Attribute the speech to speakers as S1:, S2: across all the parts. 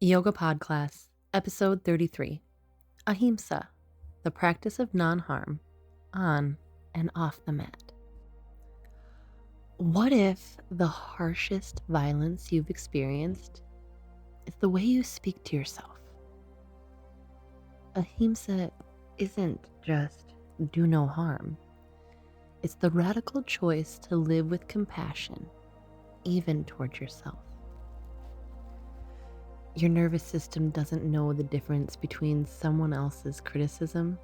S1: Yoga Pod Class, Episode 33, Ahimsa, the practice of non-harm, on and off the mat. What if the harshest violence you've experienced is the way you speak to yourself? Ahimsa isn't just do no harm. It's the radical choice to live with compassion, even towards yourself. Your nervous system doesn't know the difference between someone else's criticism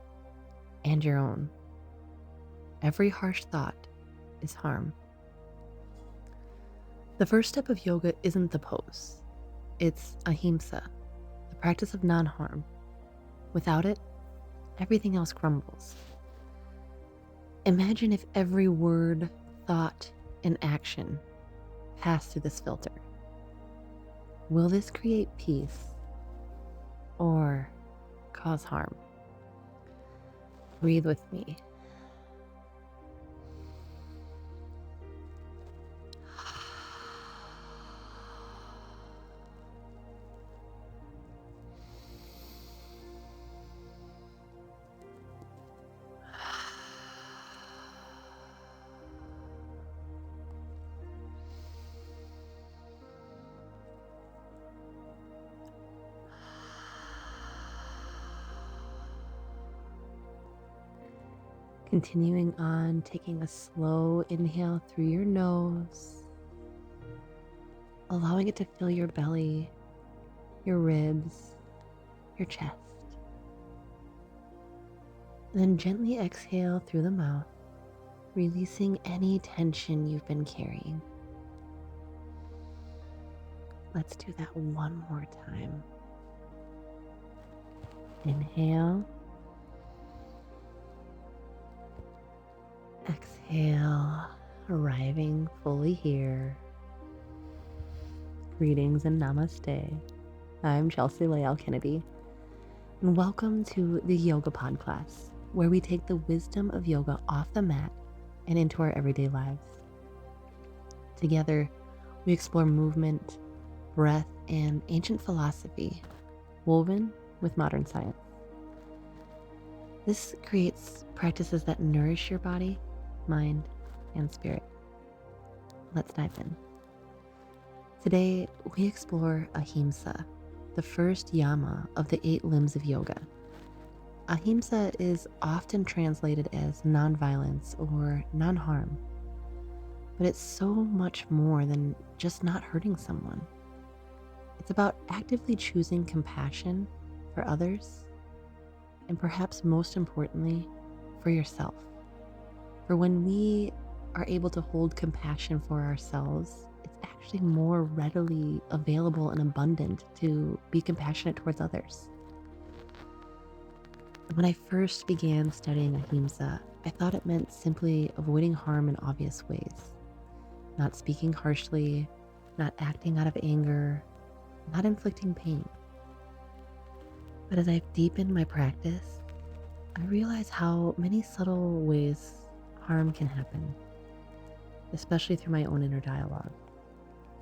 S1: and your own. Every harsh thought is harm. The first step of yoga isn't the pose. It's ahimsa, the practice of non-harm. Without it, everything else crumbles. Imagine if every word, thought, and action passed through this filter. Will this create peace or cause harm? Breathe with me. Continuing on, taking a slow inhale through your nose, allowing it to fill your belly, your ribs, your chest. And then gently exhale through the mouth, releasing any tension you've been carrying. Let's do that one more time. Inhale. Exhale, arriving fully here. Greetings and namaste. I'm Chelsie Lael Kennedy, and welcome to the Yoga Pod Class, where we take the wisdom of yoga off the mat and into our everyday lives. Together, we explore movement, breath, and ancient philosophy, woven with modern science. This creates practices that nourish your body, mind, and spirit. Let's dive in. Today, we explore Ahimsa, the first Yama of the 8 limbs of yoga. Ahimsa is often translated as nonviolence or non-harm, but it's so much more than just not hurting someone. It's about actively choosing compassion for others, and perhaps most importantly, for yourself. For when we are able to hold compassion for ourselves, it's actually more readily available and abundant to be compassionate towards others. When I first began studying Ahimsa, I thought it meant simply avoiding harm in obvious ways, not speaking harshly, not acting out of anger, not inflicting pain. But as I've deepened my practice, I realize how many subtle ways harm can happen, especially through my own inner dialogue.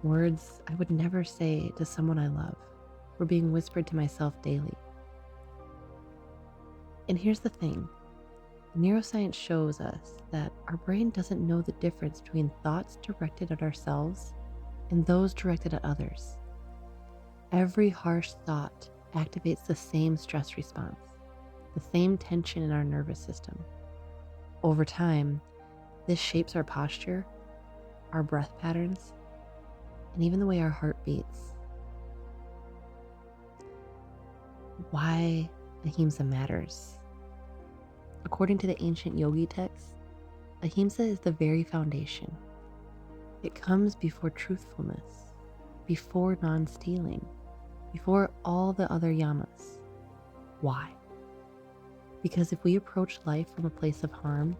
S1: Words I would never say to someone I love were being whispered to myself daily. And here's the thing. Neuroscience shows us that our brain doesn't know the difference between thoughts directed at ourselves and those directed at others. Every harsh thought activates the same stress response, the same tension in our nervous system. Over time, this shapes our posture, our breath patterns, and even the way our heart beats. Why Ahimsa matters. According to the ancient yogi texts, Ahimsa is the very foundation. It comes before truthfulness, before non-stealing, before all the other yamas. Why? Because if we approach life from a place of harm,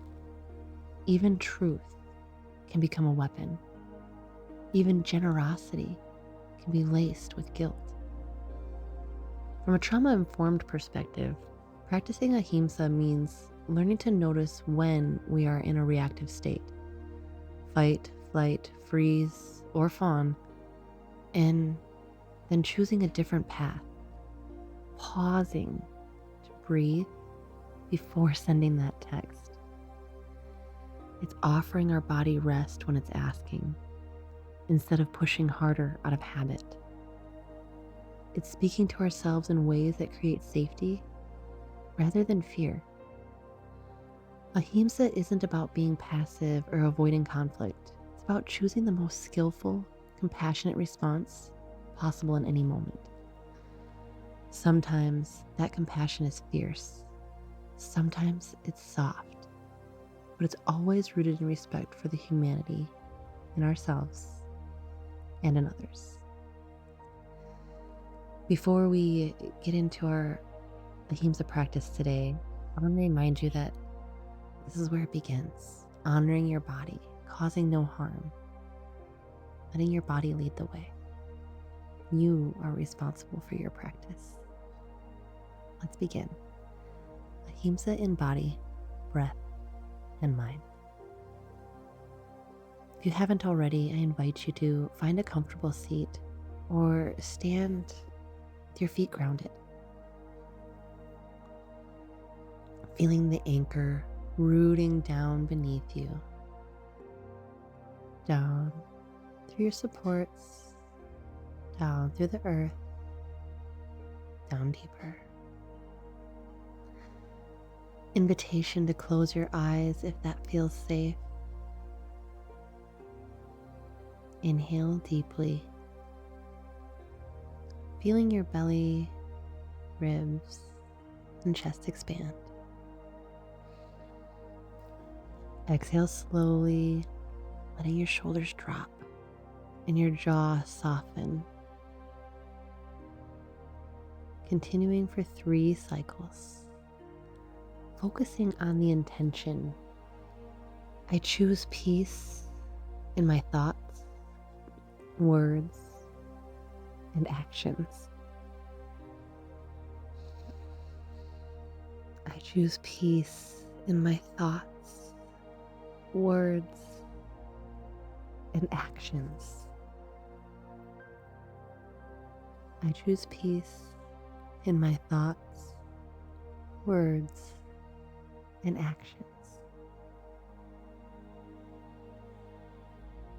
S1: even truth can become a weapon. Even generosity can be laced with guilt. From a trauma-informed perspective, practicing Ahimsa means learning to notice when we are in a reactive state. Fight, flight, freeze, or fawn, and then choosing a different path, pausing to breathe before sending that text. It's offering our body rest when it's asking, instead of pushing harder out of habit. It's speaking to ourselves in ways that create safety rather than fear. Ahimsa isn't about being passive or avoiding conflict. It's about choosing the most skillful, compassionate response possible in any moment. Sometimes that compassion is fierce. Sometimes it's soft, but it's always rooted in respect for the humanity in ourselves and in others. Before we get into our Ahimsa practice today, I want to remind you that this is where it begins. Honoring your body, causing no harm, letting your body lead the way. You are responsible for your practice. Let's begin. Ahimsa in body, breath, and mind. If you haven't already, I invite you to find a comfortable seat or stand with your feet grounded. Feeling the anchor rooting down beneath you, down through your supports, down through the earth, down deeper. Invitation to close your eyes if that feels safe. Inhale deeply, feeling your belly, ribs, and chest expand. Exhale slowly, letting your shoulders drop and your jaw soften. Continuing for 3 cycles, focusing on the intention. I choose peace in my thoughts, words, and actions. I choose peace in my thoughts, words, and actions. I choose peace in my thoughts, words, and actions.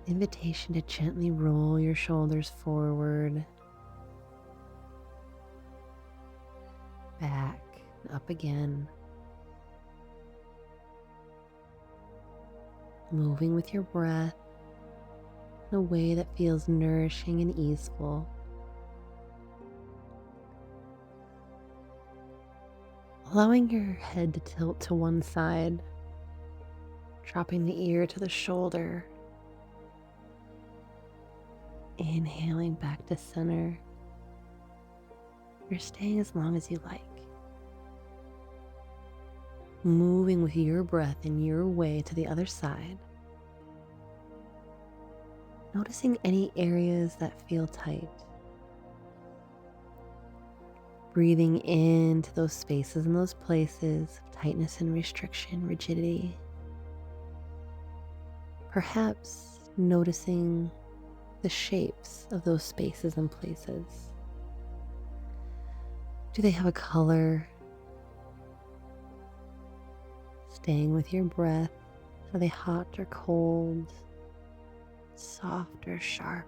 S1: Invitation to gently roll your shoulders forward, back, and up again. Moving with your breath in a way that feels nourishing and easeful. Allowing your head to tilt to one side, dropping the ear to the shoulder. Inhaling back to center. You're staying as long as you like. Moving with your breath in your way to the other side. Noticing any areas that feel tight. Breathing into those spaces and those places of tightness and restriction, rigidity. Perhaps noticing the shapes of those spaces and places. Do they have a color? Staying with your breath. Are they hot or cold? Soft or sharp?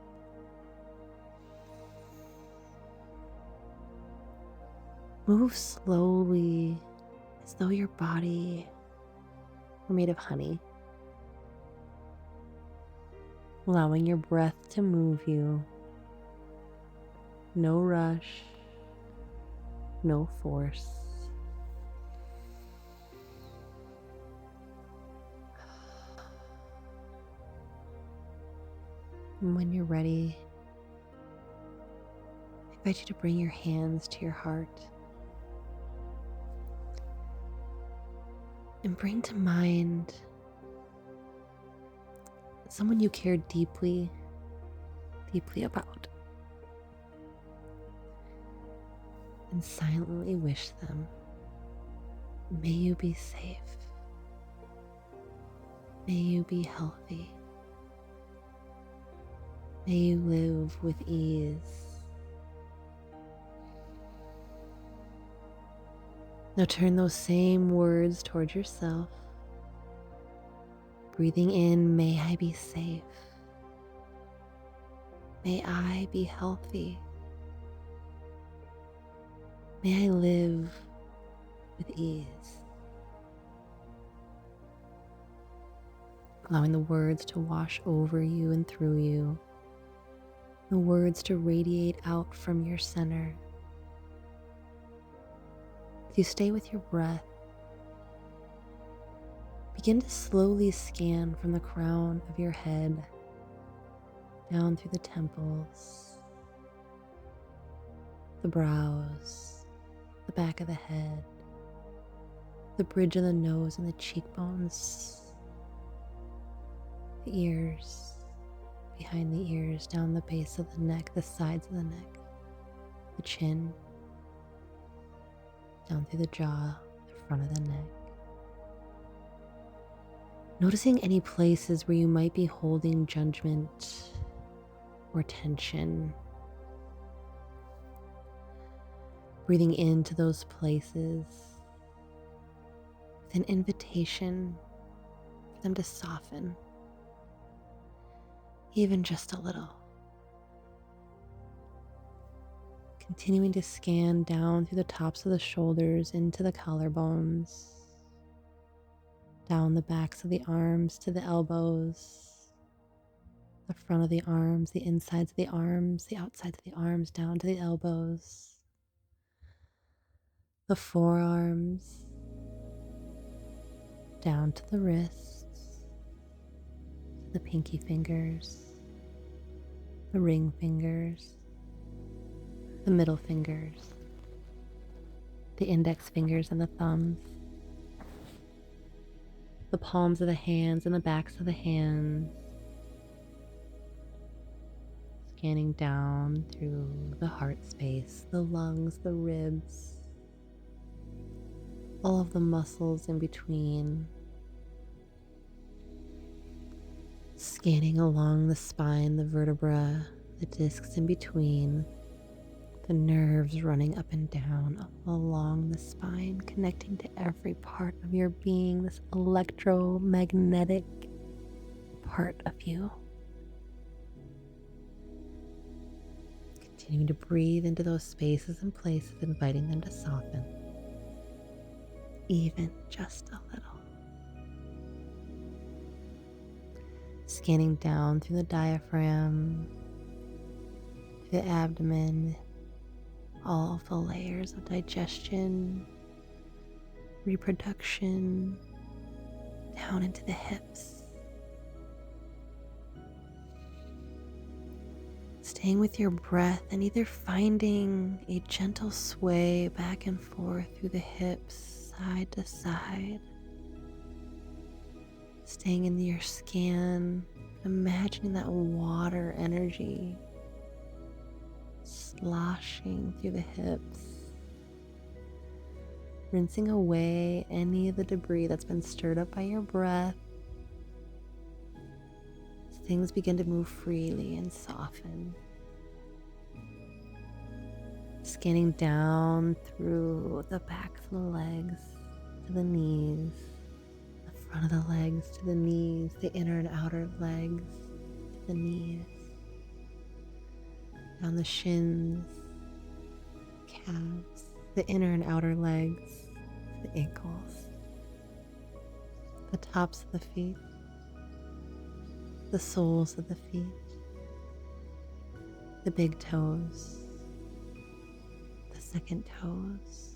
S1: Move slowly as though your body were made of honey. Allowing your breath to move you. No rush, no force. And when you're ready, I invite you to bring your hands to your heart and bring to mind someone you care deeply, deeply about, and silently wish them, may you be safe, may you be healthy, may you live with ease Now turn those same words towards yourself. Breathing in, may I be safe. May I be healthy. May I live with ease. Allowing the words to wash over you and through you. The words to radiate out from your center. As you stay with your breath, begin to slowly scan from the crown of your head down through the temples, the brows, the back of the head, the bridge of the nose and the cheekbones, the ears, behind the ears, down the base of the neck, the sides of the neck, the chin, down through the jaw, the front of the neck. Noticing any places where you might be holding judgment or tension. Breathing into those places with an invitation for them to soften, even just a little. Continuing to scan down through the tops of the shoulders into the collarbones, down the backs of the arms to the elbows, the front of the arms, the insides of the arms, the outsides of the arms, down to the elbows, the forearms, down to the wrists, to the pinky fingers, the ring fingers, the middle fingers, the index fingers and the thumbs, the palms of the hands and the backs of the hands, scanning down through the heart space, the lungs, the ribs, all of the muscles in between, scanning along the spine, the vertebra, the discs in between, the nerves running up and down along the spine, connecting to every part of your being, this electromagnetic part of you. Continuing to breathe into those spaces and places, inviting them to soften, even just a little. Scanning down through the diaphragm, the abdomen, all of the layers of digestion, reproduction, down into the hips. Staying with your breath and either finding a gentle sway back and forth through the hips, side to side. Staying in your scan, imagining that water energy sloshing through the hips, rinsing away any of the debris that's been stirred up by your breath. As things begin to move freely and soften. Scanning down through the backs of the legs to the knees, the front of the legs to the knees, the inner and outer legs to the knees, down the shins, calves, the inner and outer legs, the ankles, the tops of the feet, the soles of the feet, the big toes, the second toes,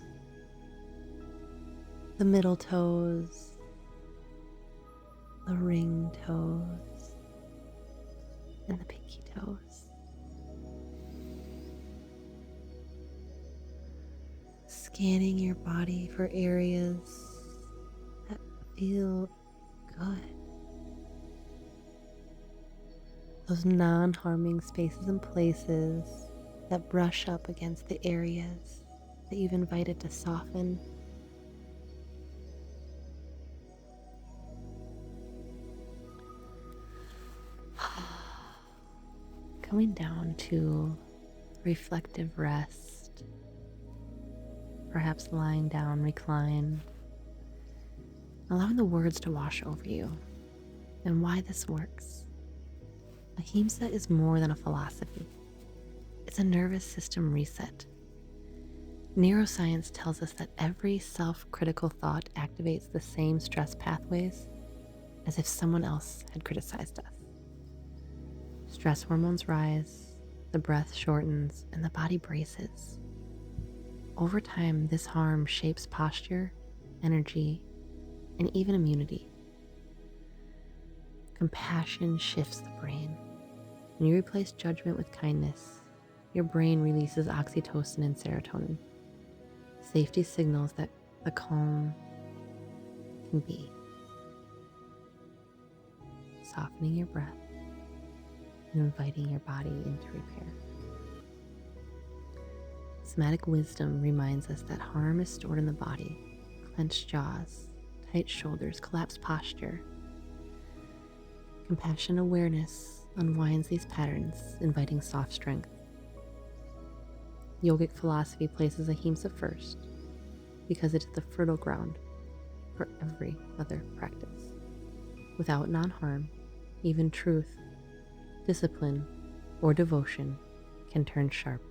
S1: the middle toes, the ring toes, and the pinky toes. Scanning your body for areas that feel good. Those non-harming spaces and places that brush up against the areas that you've invited to soften. Going down to reflective rest perhaps lying down, recline, allowing the words to wash over you and why this works. Ahimsa is more than a philosophy. It's a nervous system reset. Neuroscience tells us that every self-critical thought activates the same stress pathways as if someone else had criticized us. Stress hormones rise, the breath shortens, and the body braces. Over time, this harm shapes posture, energy, and even immunity. Compassion shifts the brain. When you replace judgment with kindness, your brain releases oxytocin and serotonin, safety signals that the calm can be. Softening your breath and inviting your body into repair. Somatic wisdom reminds us that harm is stored in the body. Clenched jaws, tight shoulders, collapsed posture. Compassion awareness unwinds these patterns, inviting soft strength. Yogic philosophy places Ahimsa first because it is the fertile ground for every other practice. Without non-harm, even truth, discipline, or devotion can turn sharp.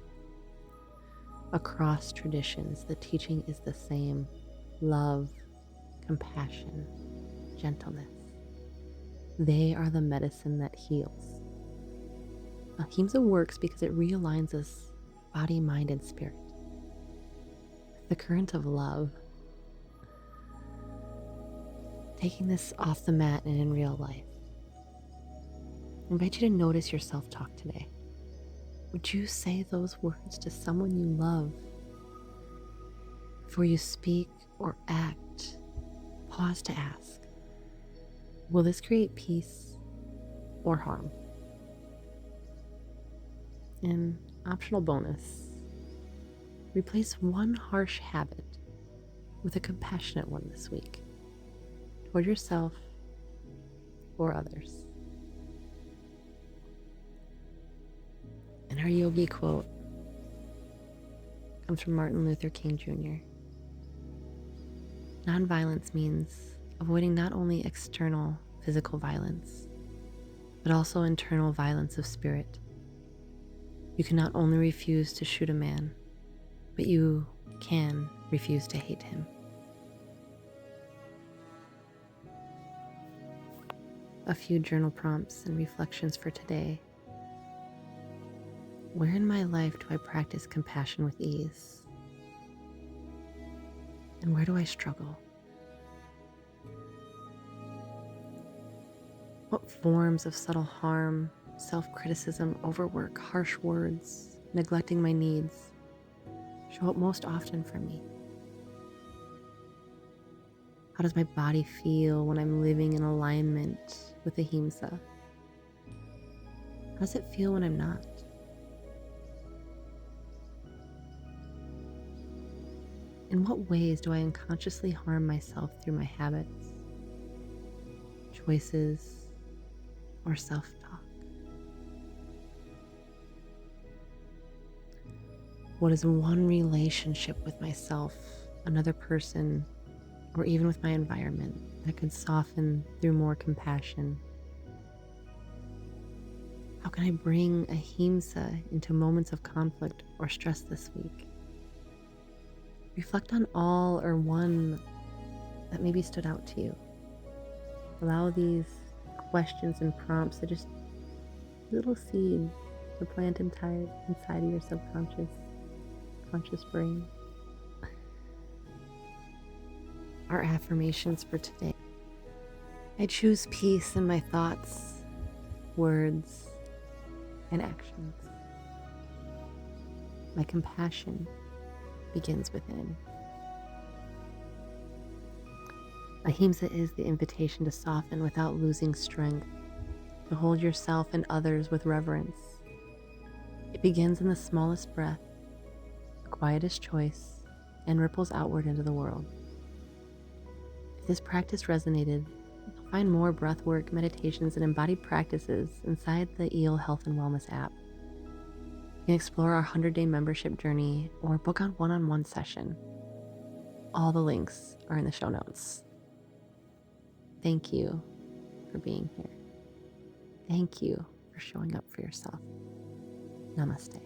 S1: Across traditions, the teaching is the same: love, compassion, gentleness. They are the medicine that heals. Ahimsa works because it realigns us, body, mind, and spirit. The current of love. Taking this off the mat and in real life. I invite you to notice your self-talk today. Would you say those words to someone you love? Before you speak or act, pause to ask, will this create peace or harm? An optional bonus, replace one harsh habit with a compassionate one this week toward yourself or others. And our yogi quote comes from Martin Luther King Jr. Nonviolence means avoiding not only external physical violence, but also internal violence of spirit. You can not only refuse to shoot a man, but you can refuse to hate him. A few journal prompts and reflections for today. Where in my life do I practice compassion with ease? And where do I struggle? What forms of subtle harm, self-criticism, overwork, harsh words, neglecting my needs show up most often for me? How does my body feel when I'm living in alignment with Ahimsa? How does it feel when I'm not? In what ways do I unconsciously harm myself through my habits, choices, or self-talk? What is one relationship with myself, another person, or even with my environment that could soften through more compassion? How can I bring Ahimsa into moments of conflict or stress this week? Reflect on all or one that maybe stood out to you. Allow these questions and prompts to just little seeds to plant inside of your conscious brain. Our affirmations for today. I choose peace in my thoughts, words, and actions. My compassion begins within. Ahimsa is the invitation to soften without losing strength, to hold yourself and others with reverence. It begins in the smallest breath, the quietest choice, and ripples outward into the world. If this practice resonated, you'll find more breathwork, meditations, and embodied practices inside the EEL Health and Wellness app. You can explore our 100-day membership journey or book a one-on-one session. All the links are in the show notes. Thank you for being here. Thank you for showing up for yourself. Namaste.